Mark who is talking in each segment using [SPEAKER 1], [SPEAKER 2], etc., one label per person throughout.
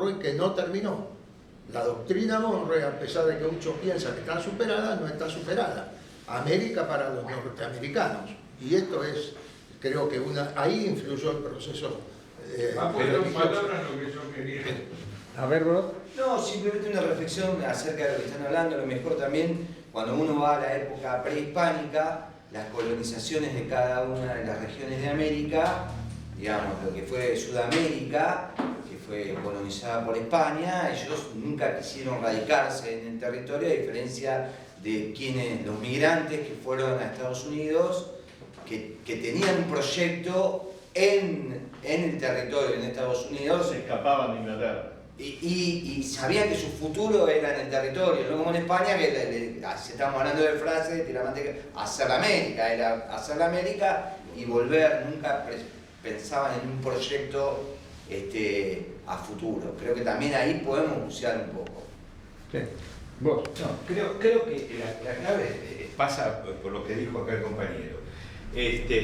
[SPEAKER 1] Monroe que no terminó. La doctrina Monroe, a pesar de que muchos piensan que está superada, no está superada. América para los norteamericanos. Y esto es, creo que ahí influyó el proceso.
[SPEAKER 2] Va a poner en palabras lo que yo quería.
[SPEAKER 3] A ver, bro.
[SPEAKER 4] No, simplemente una reflexión acerca de lo que están hablando. A lo mejor también, cuando uno va a la época prehispánica, las colonizaciones de cada una de las regiones de América, digamos, lo que fue Sudamérica, que fue colonizada por España, ellos nunca quisieron radicarse en el territorio, a diferencia de los migrantes que fueron a Estados Unidos, que tenían un proyecto en el territorio en Estados Unidos.
[SPEAKER 5] Se escapaban de Inglaterra.
[SPEAKER 4] Y sabían que su futuro era en el territorio, no como en España, que estamos hablando de frases, hacer la América, era hacer la América y volver, nunca pensaban en un proyecto a futuro. Creo que también ahí podemos bucear un poco.
[SPEAKER 3] Sí. ¿Vos?
[SPEAKER 6] No, creo que la clave pasa por lo que dijo acá el compañero.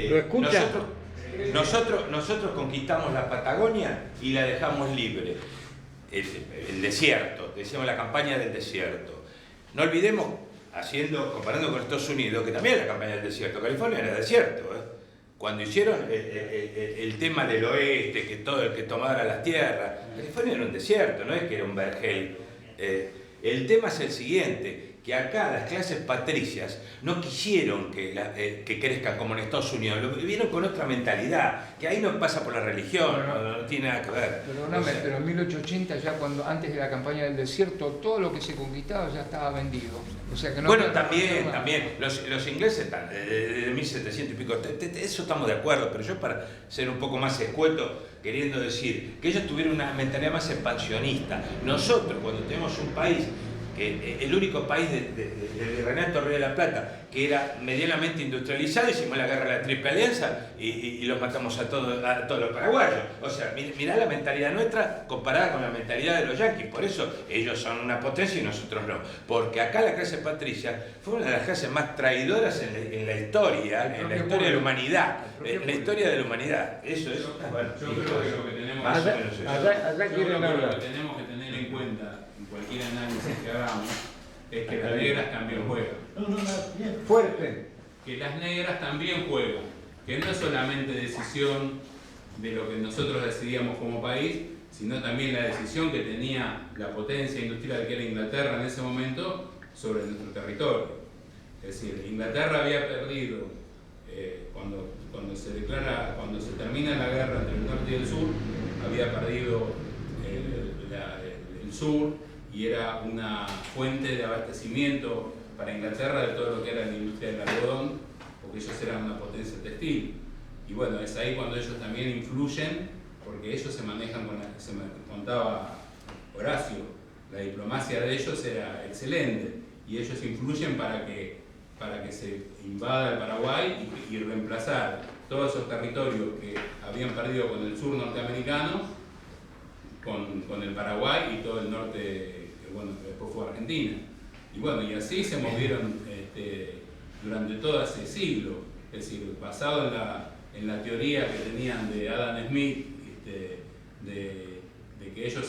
[SPEAKER 3] ¿Lo escucha?
[SPEAKER 6] Nosotros conquistamos la Patagonia y la dejamos libre. El desierto, decíamos la campaña del desierto. No olvidemos, comparando con Estados Unidos, que también es la campaña del desierto. California era desierto, ¿eh? Cuando hicieron el tema del oeste, que todo el que tomara las tierras, California era un desierto, no es que era un vergel. El tema es el siguiente, que acá las clases patricias no quisieron que crezcan como en Estados Unidos, lo vieron con otra mentalidad, que ahí no pasa por la religión, no tiene nada que ver.
[SPEAKER 3] Perdóname,
[SPEAKER 6] O sea,
[SPEAKER 3] pero en 1880 ya antes de la campaña del desierto, todo lo que se conquistaba ya estaba vendido. O sea que no.
[SPEAKER 6] Bueno, también, los ingleses están desde 1700 y pico, eso estamos de acuerdo, pero yo para ser un poco más escueto, queriendo decir que ellos tuvieron una mentalidad más expansionista. Nosotros, cuando tenemos un país, el único país de Renato Río de la Plata que era medianamente industrializado, hicimos la guerra de la Triple Alianza y los matamos a todos los paraguayos. O sea, mirá la mentalidad nuestra comparada con la mentalidad de los yanquis. Por eso ellos son una potencia y nosotros no. Porque acá la clase patricia fue una de las clases más traidoras en la historia, en la historia de la humanidad. En la historia de la humanidad. Eso es. Bueno,
[SPEAKER 2] Yo creo que lo que tenemos
[SPEAKER 6] más o menos eso.
[SPEAKER 3] Allá quieren
[SPEAKER 2] lo
[SPEAKER 3] hablar.
[SPEAKER 2] que tenemos que tener en cuenta en cualquier análisis que hagamos es que las negras también juegan.
[SPEAKER 3] Fuerte.
[SPEAKER 2] Que las negras también juegan. Que no es solamente decisión de lo que nosotros decidíamos como país, sino también la decisión que tenía la potencia industrial que era Inglaterra en ese momento sobre nuestro territorio. Es decir, Inglaterra había perdido, cuando se termina la guerra entre el norte y el sur, había perdido el sur y era una fuente de abastecimiento para Inglaterra de todo lo que era la industria del algodón, porque ellos eran una potencia textil. Y bueno, es ahí cuando ellos también influyen, porque ellos se manejan con la que se me contaba Horacio, la diplomacia de ellos era excelente, y ellos influyen para que se invada el Paraguay y reemplazar todos esos territorios que habían perdido con el sur norteamericano con el Paraguay y todo el norte, que bueno, después fue Argentina. Y bueno, y así se movieron durante todo ese siglo, es decir, basado en la teoría que tenían de Adam Smith, de que ellos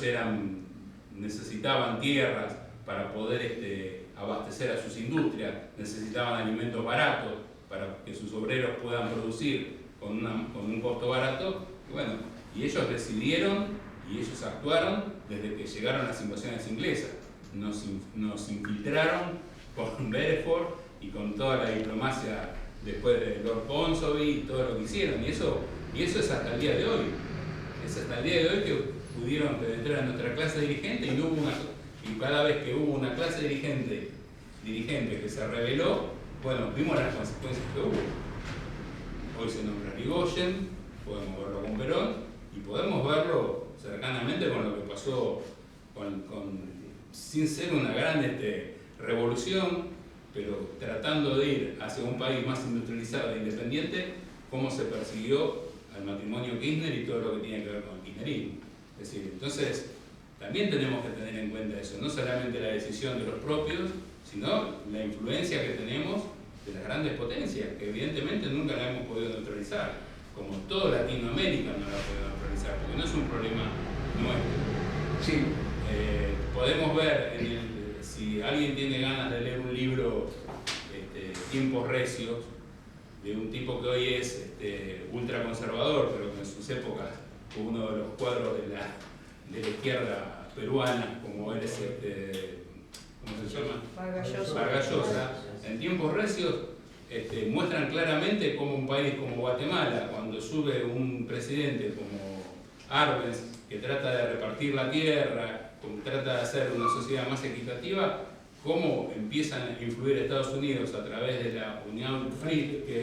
[SPEAKER 2] necesitaban tierras para poder abastecer a sus industrias, necesitaban alimentos baratos para que sus obreros puedan producir con un costo barato, y bueno, y ellos decidieron y ellos actuaron desde que llegaron las invasiones inglesas. Nos infiltraron con Bedford y con toda la diplomacia después de Lord Ponsonby y todo lo que hicieron, y eso es hasta el día de hoy. Es hasta el día de hoy que pudieron penetrar a nuestra clase dirigente y cada vez que hubo una clase dirigente que se rebeló, bueno, vimos las consecuencias que hubo. Hoy se nombra Irigoyen, podemos verlo con Perón y podemos verlo cercanamente con lo que pasó sin ser una gran revolución, pero tratando de ir hacia un país más industrializado e independiente, cómo se persiguió al matrimonio Kirchner y todo lo que tiene que ver con el kirchnerismo. Es decir, entonces también tenemos que tener en cuenta eso, no solamente la decisión de los propios, sino la influencia que tenemos de las grandes potencias, que evidentemente nunca la hemos podido neutralizar, como toda Latinoamérica no la ha podido neutralizar, porque no es un problema nuestro.
[SPEAKER 3] Sí.
[SPEAKER 2] Podemos ver, si alguien tiene ganas de leer un libro, Tiempos Recios, de un tipo que hoy es ultraconservador, pero que en sus épocas fue uno de los cuadros de la izquierda peruana, como él es, ¿cómo se llama? Vargas Llosa. En Tiempos Recios muestran claramente cómo un país como Guatemala, cuando sube un presidente como Arbenz, que trata de repartir la tierra, trata de hacer una sociedad más equitativa, cómo empiezan a influir Estados Unidos a través de la Unión Free, que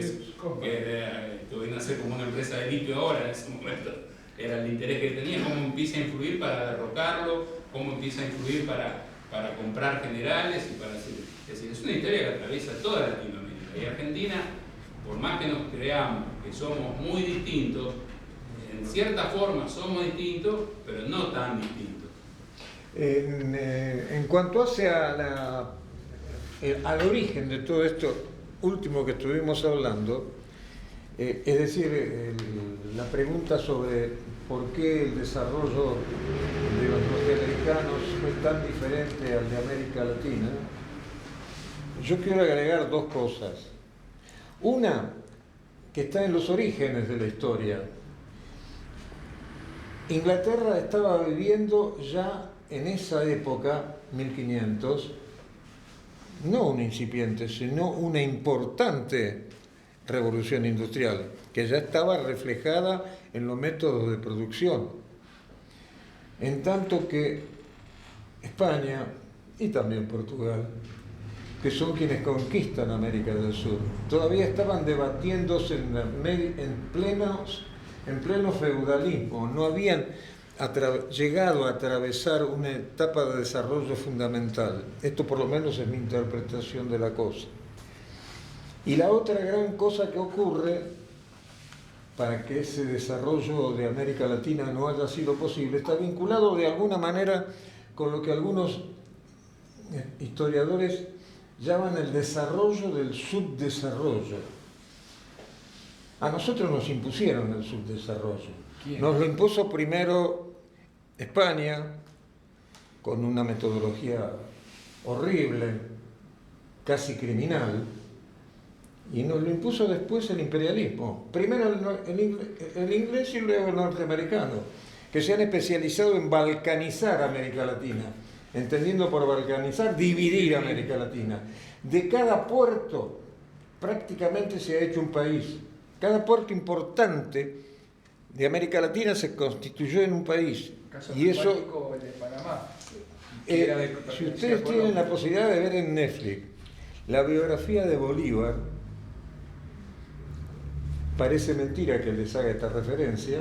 [SPEAKER 2] viene a ser como una empresa de litio ahora, en ese momento era el interés que tenía, cómo empieza a influir para derrocarlo, cómo empieza a influir para comprar generales y para decir, es decir, es una historia que atraviesa toda Latinoamérica. Y Argentina, por más que nos creamos que somos muy distintos, en cierta forma somos distintos, pero no tan distintos.
[SPEAKER 5] En cuanto hace al origen de todo esto último que estuvimos hablando, es decir, la pregunta sobre por qué el desarrollo de los norteamericanos es tan diferente al de América Latina, yo quiero agregar dos cosas. Una, que está en los orígenes de la historia. Inglaterra estaba viviendo ya en esa época, 1500, no una incipiente, sino una importante revolución industrial, que ya estaba reflejada en los métodos de producción. En tanto que España y también Portugal, que son quienes conquistan América del Sur, todavía estaban debatiéndose en pleno feudalismo, no habían llegado a atravesar una etapa de desarrollo fundamental. Esto por lo menos es mi interpretación de la cosa. Y la otra gran cosa que ocurre para que ese desarrollo de América Latina no haya sido posible está vinculado de alguna manera con lo que algunos historiadores llaman el desarrollo del subdesarrollo. A nosotros nos impusieron el subdesarrollo.
[SPEAKER 3] ¿Quién?
[SPEAKER 5] Nos lo impuso primero España, con una metodología horrible, casi criminal, y nos lo impuso después el imperialismo. Primero el inglés y luego el norteamericano, que se han especializado en balcanizar América Latina, entendiendo por balcanizar, dividir América Latina. De cada puerto prácticamente se ha hecho un país. Cada puerto importante de América Latina se constituyó en un país. Y eso,
[SPEAKER 3] de Panamá,
[SPEAKER 5] si ustedes tienen la posibilidad de ver en Netflix la biografía de Bolívar, parece mentira que les haga esta referencia,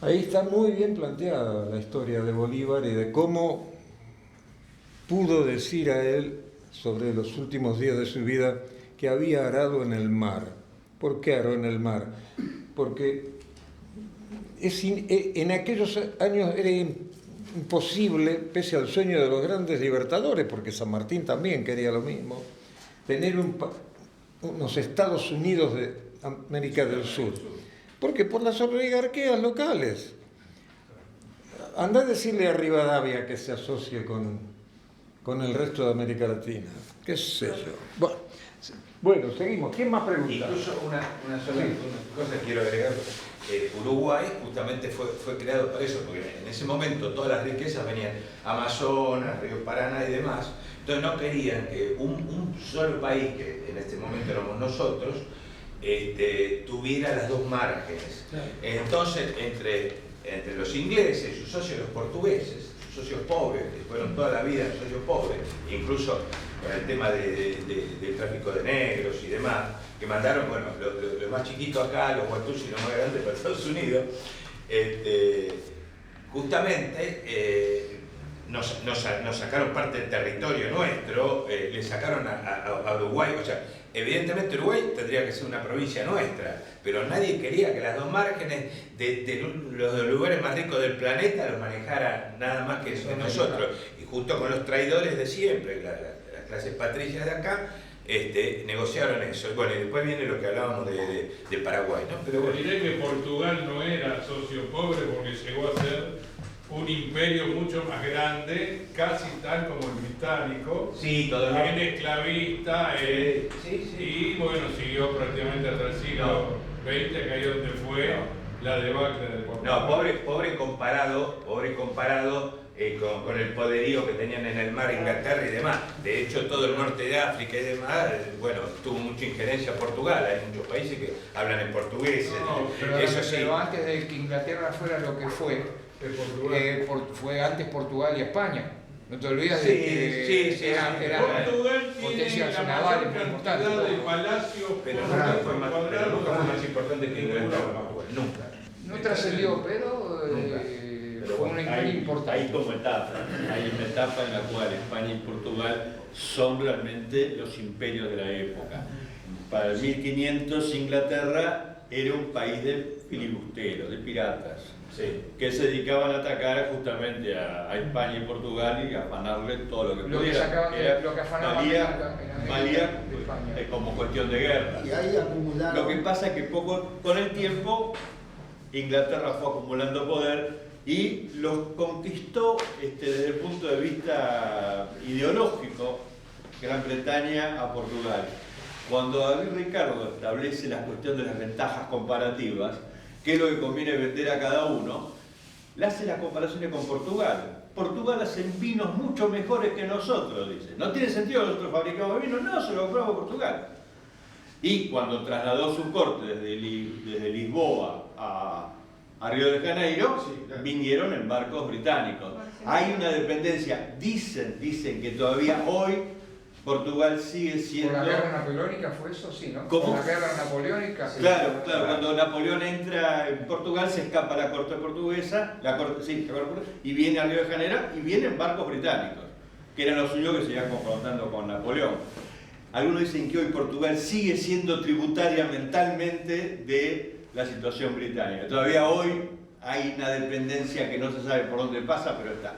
[SPEAKER 5] ahí está muy bien planteada la historia de Bolívar y de cómo pudo decir a él sobre los últimos días de su vida que había arado en el mar. ¿Por qué aró en el mar? Porque en aquellos años era imposible, pese al sueño de los grandes libertadores, porque San Martín también quería lo mismo, tener unos Estados Unidos de América del Sur. ¿Por qué? Por las oligarquías locales. Andá a decirle a Rivadavia que se asocie con el resto de América Latina. ¿Qué sé yo? Bueno, seguimos. ¿Quién más pregunta?
[SPEAKER 6] Incluso una sola cosa que quiero agregar. Uruguay justamente fue creado para eso, porque en ese momento todas las riquezas venían Amazonas, Río Paraná y demás. Entonces no querían que un solo país, que en este momento éramos nosotros, tuviera las dos márgenes. Entonces, entre los ingleses, sus socios los portugueses, sus socios pobres, que fueron toda la vida socios pobres, incluso con el tema del tráfico de negros y demás, que mandaron, bueno, los más chiquitos acá, los guatuchos y los más grandes para Estados Unidos, justamente nos sacaron parte del territorio nuestro, le sacaron a Uruguay, o sea, evidentemente Uruguay tendría que ser una provincia nuestra, pero nadie quería que las dos márgenes de los lugares más ricos del planeta los manejara nada más que nosotros, y justo con los traidores de siempre, las clases patricias de acá, negociaron eso. Bueno, y después viene lo que hablábamos de Paraguay, ¿no?
[SPEAKER 7] Pero diré que Portugal no era socio pobre porque llegó a ser un imperio mucho más grande, casi tal como el británico,
[SPEAKER 6] Sí, todo el
[SPEAKER 7] bien esclavista,
[SPEAKER 6] Sí.
[SPEAKER 7] y bueno, siguió prácticamente hasta el siglo XX, que ahí donde fue la debacle de Portugal.
[SPEAKER 6] No, pobre comparado con el poderío que tenían en el mar Inglaterra y demás. De hecho, todo el norte de África y demás, bueno, tuvo mucha injerencia Portugal. Hay muchos países que hablan en portugués. Eso sí.
[SPEAKER 3] Pero antes de que Inglaterra fuera lo que fue,
[SPEAKER 7] De Portugal.
[SPEAKER 3] fue antes Portugal y España. No te olvidas
[SPEAKER 6] Sí,
[SPEAKER 3] de que
[SPEAKER 6] sí,
[SPEAKER 3] eran
[SPEAKER 7] Portugal tiene
[SPEAKER 3] potencias
[SPEAKER 7] la
[SPEAKER 3] navales
[SPEAKER 7] mayor
[SPEAKER 3] muy importantes.
[SPEAKER 7] cantidad de palacios
[SPEAKER 6] Pero
[SPEAKER 7] por
[SPEAKER 6] nunca
[SPEAKER 7] metro
[SPEAKER 6] fue más
[SPEAKER 7] cuadrado.
[SPEAKER 6] importante que Inglaterra. Nunca.
[SPEAKER 3] No trascendió, pero
[SPEAKER 8] Pero
[SPEAKER 3] fue
[SPEAKER 8] bueno,
[SPEAKER 3] un imperio
[SPEAKER 8] hay
[SPEAKER 3] importante.
[SPEAKER 8] como etapa, hay una etapa en la cual España y Portugal son realmente los imperios de la época. Para el 1500 Inglaterra era un país de filibusteros, de piratas, que se dedicaban a atacar justamente a España y Portugal y a afanarle todo lo que
[SPEAKER 3] Lo que
[SPEAKER 8] pudieran.
[SPEAKER 3] sacaban de-
[SPEAKER 8] Era-
[SPEAKER 3] lo que afanaban
[SPEAKER 8] valía,
[SPEAKER 3] en América,
[SPEAKER 8] valía,
[SPEAKER 3] de España.
[SPEAKER 8] como cuestión de guerra.
[SPEAKER 1] Y ahí acumularon.
[SPEAKER 8] Lo que pasa es que con el tiempo Inglaterra fue acumulando poder y los conquistó desde el punto de vista ideológico Gran Bretaña a Portugal. Cuando David Ricardo establece la cuestión de las ventajas comparativas, qué es lo que conviene vender a cada uno, le hace las comparaciones con Portugal. Portugal hace vinos mucho mejores que nosotros, dice. No tiene sentido que nosotros fabricamos vinos, no, se lo compramos a Portugal. Y cuando trasladó su corte desde Lisboa a Río de Janeiro, vinieron en barcos británicos. Hay una dependencia, dicen que todavía hoy Portugal sigue siendo...
[SPEAKER 3] ¿Por la guerra napoleónica fue eso? Sí, ¿no?
[SPEAKER 8] ¿Cómo?
[SPEAKER 3] ¿Por la guerra napoleónica? Sí.
[SPEAKER 8] Claro, cuando Napoleón entra en Portugal se escapa la corte portuguesa, y viene a Río de Janeiro y vienen barcos británicos, que eran los únicos que se iban confrontando con Napoleón. Algunos dicen que hoy Portugal sigue siendo tributaria mentalmente de la situación británica. Todavía hoy hay una dependencia que no se sabe por dónde pasa, pero está.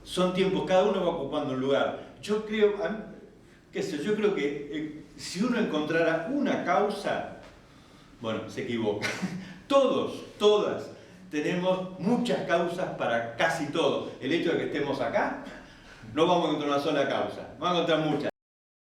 [SPEAKER 8] Son tiempos, cada uno va ocupando un lugar. Yo creo, yo creo que si uno encontrara una causa, bueno, se equivoca. Todas tenemos muchas causas para casi todo. El hecho de que estemos acá, no vamos a encontrar una sola causa, vamos a encontrar muchas.